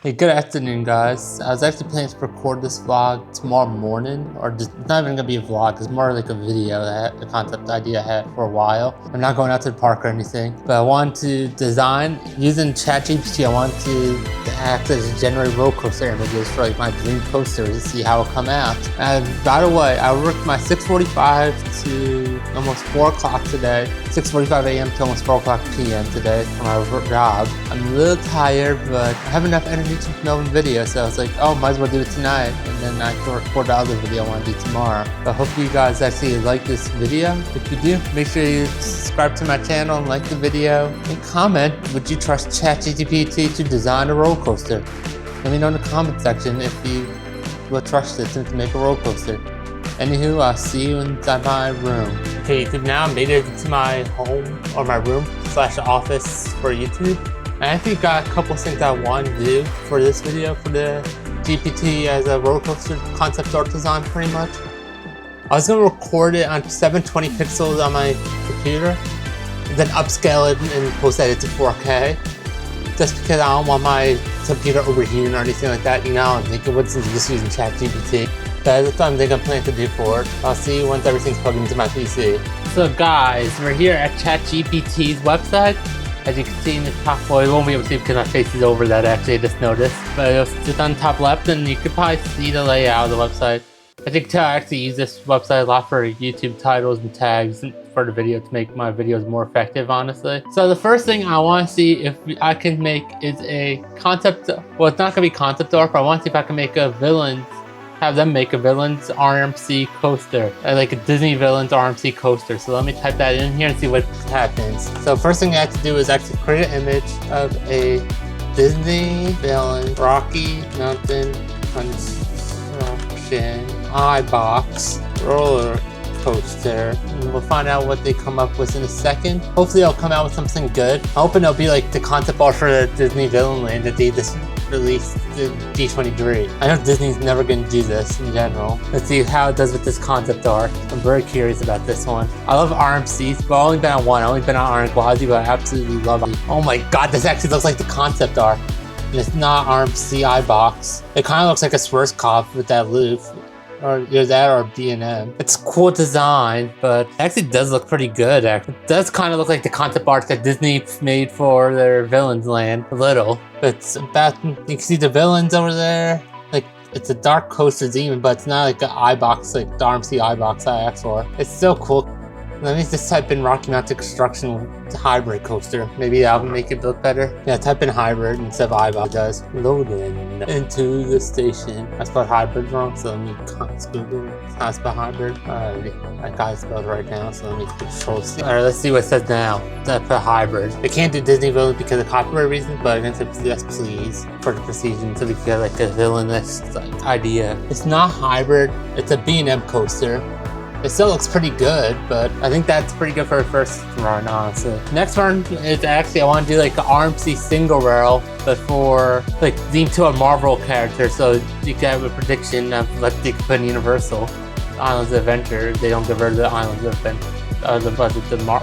Hey, good afternoon, guys. I was actually planning to record this vlog tomorrow morning, or just it's not even gonna be a vlog. It's more like a video, a concept idea I had for a while. I'm not going out to the park or anything, but I wanted to design using ChatGPT. I wanted to act as a generate roller coaster images for like my dream coasters to see how it come out. And by the way, I worked my 6:45 to almost 4 o'clock today. 6:45 a.m. to almost 4 o'clock p.m. today for my job. I'm a little tired, but I have enough energy to film a video, so I was like, oh, might as well do it tonight, and then I can record the other video I want to do tomorrow. But hopefully you guys actually like this video. If you do, make sure you subscribe to my channel and like the video, and comment, would you trust ChatGPT to design a roller coaster? Let me know in the comment section if you will trust it to make a roller coaster. Anywho, I'll see you inside my room. Okay, YouTube, now I made it into my home, or my room / office for YouTube. I actually got a couple things I want to do for this video, for the GPT as a roller coaster concept art design, pretty much. I was going to record it on 720 pixels on my computer, and then upscale it and post edit to 4K. Just because I don't want my computer overheating or anything like that. You know, I'm thinking, what's just using ChatGPT? That's what I'm planning to do for it. I'll see you once everything's plugged into my PC. So guys, we're here at ChatGPT's website. As you can see in the top, well, you won't be able to see because my face is over that actually, I just noticed. But it's just on the top left, and you could probably see the layout of the website. I think I actually use this website a lot for YouTube titles and tags for the video to make my videos more effective, honestly. So the first thing I want to see if I can make is a concept, well, it's not going to be concept art, but I want to see if I can make a villain, have them make a villain's RMC coaster, like a Disney villain's RMC coaster. So let me type that in here and see what happens. So first thing I have to do is actually create an image of a Disney villain, Rocky Mountain Construction iBox roller coaster. And we'll find out what they come up with in a second. Hopefully they'll come out with something good. I'm hoping it'll be like the concept art for the Disney Villain Land that they just released the D23. I know Disney's never going to do this in general. Let's see how it does with this concept art. I'm very curious about this one. I love RMCs, but I've only been on one. I've only been on Quasi, but I absolutely love it. Oh my god, this actually looks like the concept art. And it's not RMC iBox. It kind of looks like a Schwarzkopf with that loop. Or either that or B&M. It's cool design, but it actually does look pretty good. Actually, it does kind of look like the concept art that Disney made for their Villains Land, a little. It's about, you can see the villains over there. Like, it's a dark coaster demon, but it's not like an iBox, like the RMC iBox I asked for. It's so cool. Let me just type in Rocky Mountain Construction hybrid coaster. Maybe that'll make it look better. Yeah, type in hybrid instead of iBox. It does. Loading into the station. I spelled hybrid wrong, so let me Google how to spell hybrid. Alrighty, I got it spelled right now, so let me control C. Alright, let's see what it says now. I put hybrid. I can't do Disney villain because of copyright reasons, but I'm gonna say yes, please, for the precision, so we can get like a villainous idea. It's not hybrid. It's a B&M coaster. It still looks pretty good, but I think that's pretty good for a first run, honestly. Next one is actually, I want to do like the RMC single rail, but for like themed to a Marvel character, so you can have a prediction of what they could put in Universal. Islands of Adventure, they don't get rid of the Islands of Adventure. The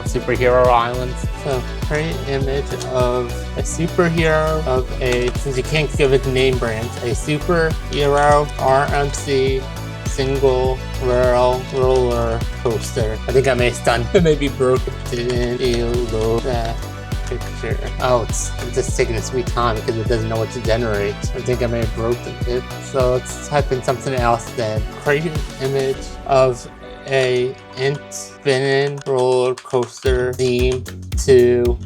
superhero islands. So create an image of a superhero of a, since you can't give it name brands, a superhero RMC single rail roller coaster. I think I may have done. It may be broken. Didn't you load that picture? Oh, it's just taking a sweet time because it doesn't know what to generate. I think I may have broken it. So let's type in something else then. Create an image of a spinning roller coaster themed to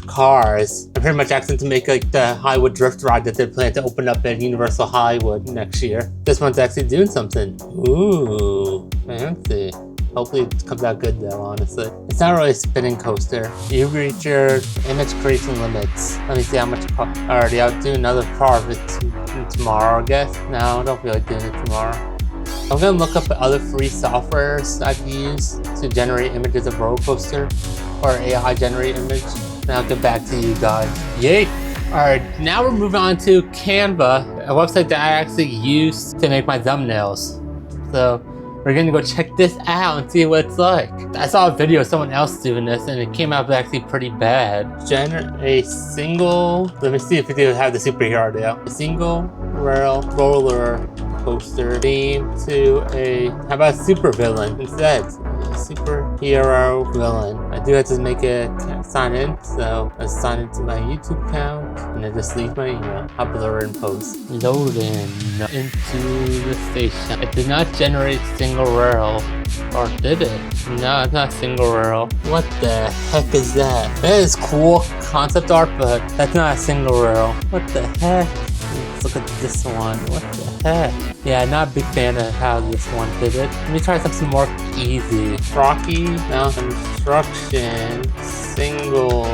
cars. I'm pretty much asking to make like the Hollywood drift ride that they plan to open up at Universal Hollywood next year. This one's actually doing something. Ooh, fancy. Hopefully it comes out good though, honestly. It's not really a spinning coaster. You reach your image creation limits. Let me see how much it costs. Alrighty, I'll do another part of it tomorrow, I guess. No, I don't feel like doing it tomorrow. I'm gonna look up other free softwares I can use to generate images of roller coaster or AI generate image, and I'll get back to you guys. Yay! Alright, now we're moving on to Canva, a website that I actually use to make my thumbnails. So We're gonna go check this out and see what it's like. I saw a video of someone else doing this and it came out actually pretty bad. Generate a single, let me see if we do have the superhero audio. A single rail roller coaster theme to a, how about a super villain instead? Superhero villain. I do have to make a sign in, so I sign into my YouTube account and I just leave my email. I'll blur and post. Loading into the station. It did not generate single rail. Or did it? No, it's not single rail. What the heck is that? That is cool concept art, but that's not a single rail. What the heck? Let's look at this one. What the heck? Yeah, not a big fan of how this one did it. Let me try something more easy. Rocky Mountain Construction Single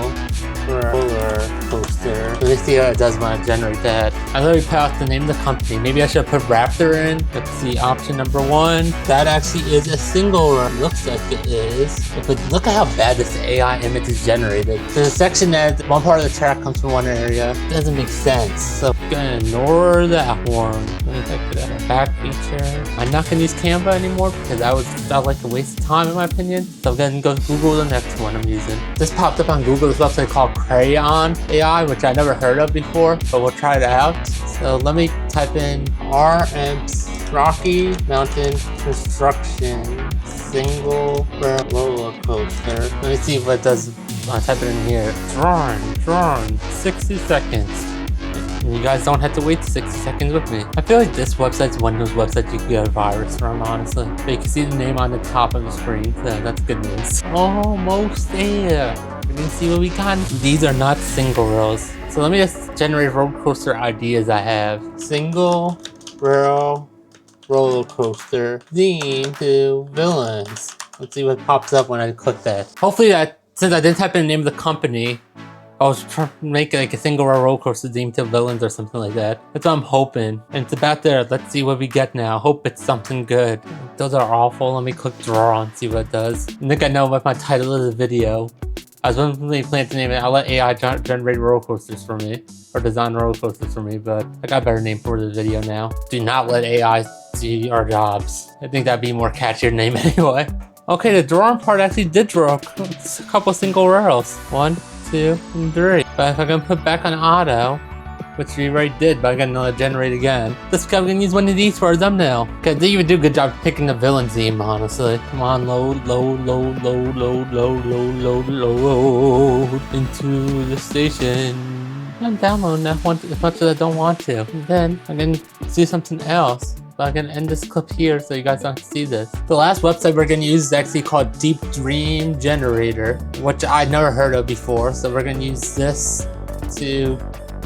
Roller Coaster. Let me see how it does when I generate that. I already put out the name of the company. Maybe I should put Raptor in. Let's see, option number 1. That actually is a single run. Looks like it is. But look at how bad this AI image is generated. There's a section that one part of the track comes from one area. It doesn't make sense. So I'm gonna ignore that one. Let me check it out. Back feature. I'm not gonna use Canva anymore because that felt like a waste of time in my opinion. So I'm gonna go Google the next one I'm using. This popped up on Google. This website called Crayon AI, which I never heard of before, but we'll try it out. So let me type in RM's Rocky Mountain Construction Single Roller Coaster. Let me see what it does. I'll type it in here. Drawn, 60 seconds. And you guys don't have to wait 60 seconds with me. I feel like this website's one of those websites you can get a virus from, honestly. But you can see the name on the top of the screen, so that's good news. Almost there. We can see what we got. These are not single rails. So let me just generate roller coaster ideas I have. Single rail roller coaster theme to villains. Let's see what pops up when I click that. Hopefully that, since I didn't type in the name of the company, I was trying to make like a single rail roller coaster theme to villains or something like that. That's what I'm hoping. And it's about there. Let's see what we get now. Hope it's something good. Those are awful. Let me click draw and see what it does. I think I know what my title of the video. I was originally planning to name it, I'll let AI generate roller coasters for me, or design roller coasters for me, but I got a better name for the video now. Do not let AI see our jobs. I think that'd be a more catchier name anyway. Okay, the drawing part actually did draw a couple single rails. 1, 2, and 3. But if I can put back on auto, which we already did, but I'm gonna generate again. This guy, we're gonna use one of these for a thumbnail. Okay, they even do a good job picking the villain theme, honestly. Come on, load into the station. I'm downloading that one as much as I don't want to. And then I'm gonna do something else. But I'm gonna end this clip here so you guys don't see this. The last website we're gonna use is actually called Deep Dream Generator, which I'd never heard of before. So we're gonna use this to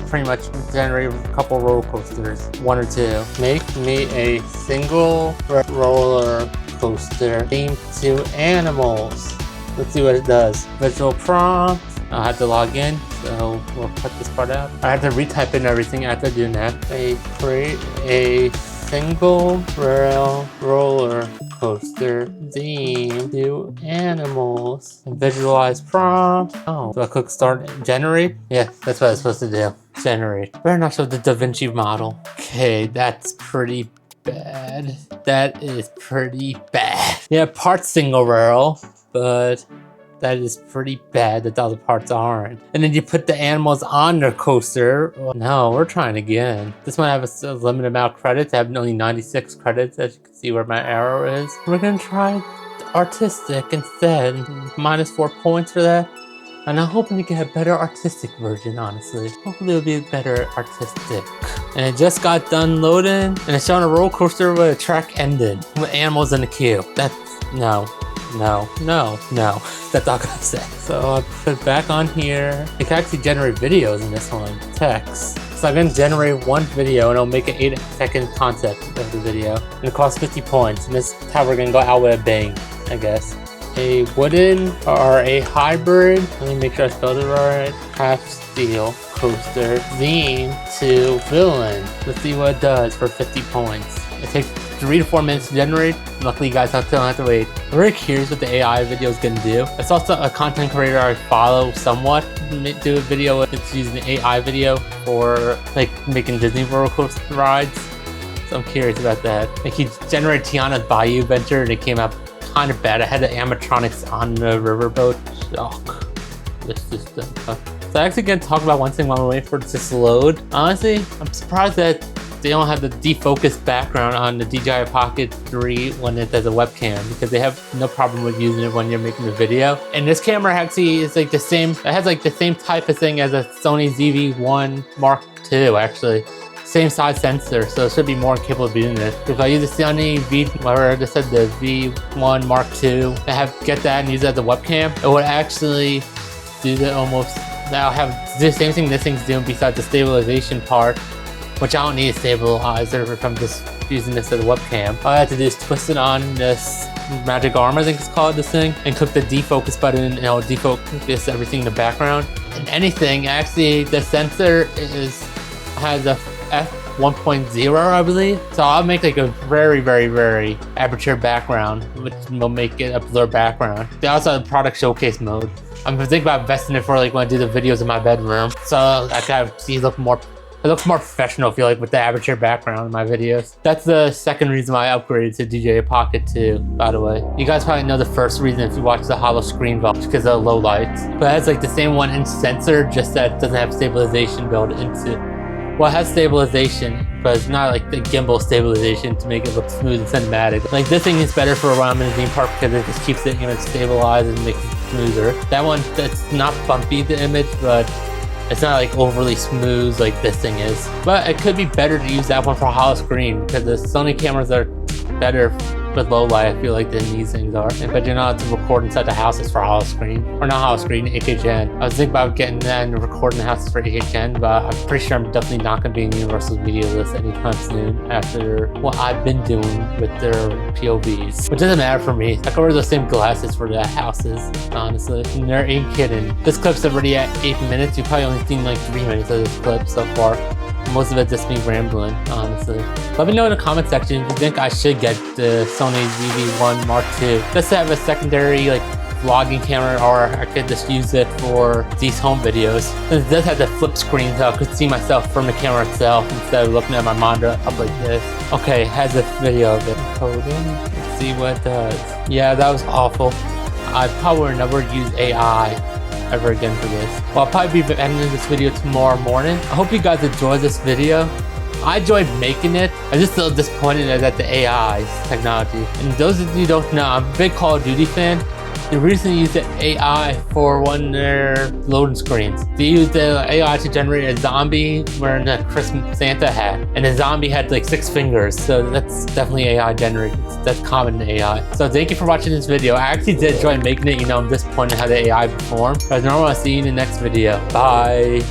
pretty much generate a couple roller coasters, 1 or 2. Make me a single roller coaster themed to animals. Let's see what it does. Visual prompt. I'll have to log in, so we'll cut this part out. I have to retype in everything after doing that. Create a single rail roller coaster theme to animals. And visualize prompt. Oh, do I click start and generate? Yeah, that's what I was supposed to do. Generate. Better not show the Da Vinci model. Okay, that's pretty bad. That is pretty bad. Yeah, parts single rail, but that is pretty bad that the other parts aren't. And then you put the animals on their coaster. No, we're trying again. This one has a limited amount of credits. I have only 96 credits, as you can see where my arrow is. We're gonna try artistic instead. -4 points for that. And I'm hoping to get a better artistic version, honestly. Hopefully it'll be better artistic. And it just got done loading, and it's showing a roller coaster with a track ending, with animals in the queue. That's, no. That's all I'm gonna say. So I'll put it back on here. You can actually generate videos in this one, text. So I'm gonna generate one video and it'll make an 8-second concept of the video. And it costs 50 points, and this is how we're gonna go out with a bang, I guess. A wooden or a hybrid, let me make sure I spelled it right, half steel coaster theme to villain. Let's see what it does for 50 points. It takes 3 to 4 minutes to generate. Luckily you guys don't have to wait. I'm very curious what the AI video is gonna do. It's also a content creator I follow somewhat. Do a video, it's using the AI video for like making Disney roller coaster rides. So I'm curious about that. Like he generated Tiana's Bayou Adventure and it came out kind of bad. I had the animatronics on the riverboat. This system. So I actually gonna talk about one thing while we're waiting for it to load. Honestly, I'm surprised that they don't have the defocus background on the DJI Pocket 3 when it has a webcam, because they have no problem with using it when you're making a video. And this camera actually is like the same, it has like the same type of thing as a Sony ZV-1 Mark II actually. Same size sensor, so it should be more capable of doing this. If I use the Sony the V1 Mark II, get that and use it as a webcam, it would actually do the almost, I'll have the same thing this thing's doing besides the stabilization part, which I don't need a stabilizer if I'm just using this as a webcam. All I have to do is twist it on this magic arm, I think it's called, this thing, and click the defocus button and it'll defocus everything in the background. And anything, actually the sensor has a f1.0, I believe. So I'll make like a very, very, very aperture background, which will make it a blur background. They also have product showcase mode. I'm thinking about investing it for like when I do the videos in my bedroom. So I kind of see it looks more professional, I feel like, with the aperture background in my videos. That's the second reason why I upgraded to DJI Pocket 2, by the way. You guys probably know the first reason if you watch the hollow screen vault, because of low lights. But it has like the same 1-inch sensor, just that it doesn't have stabilization built into it. Well, it has stabilization, but it's not like the gimbal stabilization to make it look smooth and cinematic. Like this thing is better for when I'm in a theme park because it just keeps it, stabilized and makes it smoother. That one, that's not bumpy, the image, but it's not like overly smooth like this thing is. But it could be better to use that one for hollow screen because the Sony cameras are better with low light, I feel like, than these things are. But you're not to record inside the houses for hollow screen. Or not hollow screen, HHN. I was thinking about getting that and recording the houses for HHN, but I'm pretty sure I'm definitely not going to be in Universal's video list anytime soon after what I've been doing with their POVs. Which doesn't matter for me. I can wear those same glasses for the houses, honestly. And there ain't kidding. This clip's already at 8 minutes. You've probably only seen like 3 minutes of this clip so far. Most of it just me rambling, honestly. Let me know in the comment section if you think I should get the Sony ZV-1 Mark II. Just to have a secondary like vlogging camera, or I could just use it for these home videos. Since it does have the flip screen, so I could see myself from the camera itself instead of looking at my monitor up like this. Okay, it has a video of it. Coding. Let's see what it does. Yeah, that was awful. I probably will never use AI ever again for this. Well, I'll probably be ending this video tomorrow morning. I hope you guys enjoyed this video. I enjoyed making it. I'm just a little disappointed at the AI's technology. And those of you who don't know, I'm a big Call of Duty fan. They recently used the AI for one of their loading screens. They used the AI to generate a zombie wearing a Christmas Santa hat. And the zombie had like 6 fingers. So that's definitely AI generated. That's common in AI. So thank you for watching this video. I actually did enjoy making it. I'm disappointed how the AI performed. But as normal, I'll see you in the next video. Bye.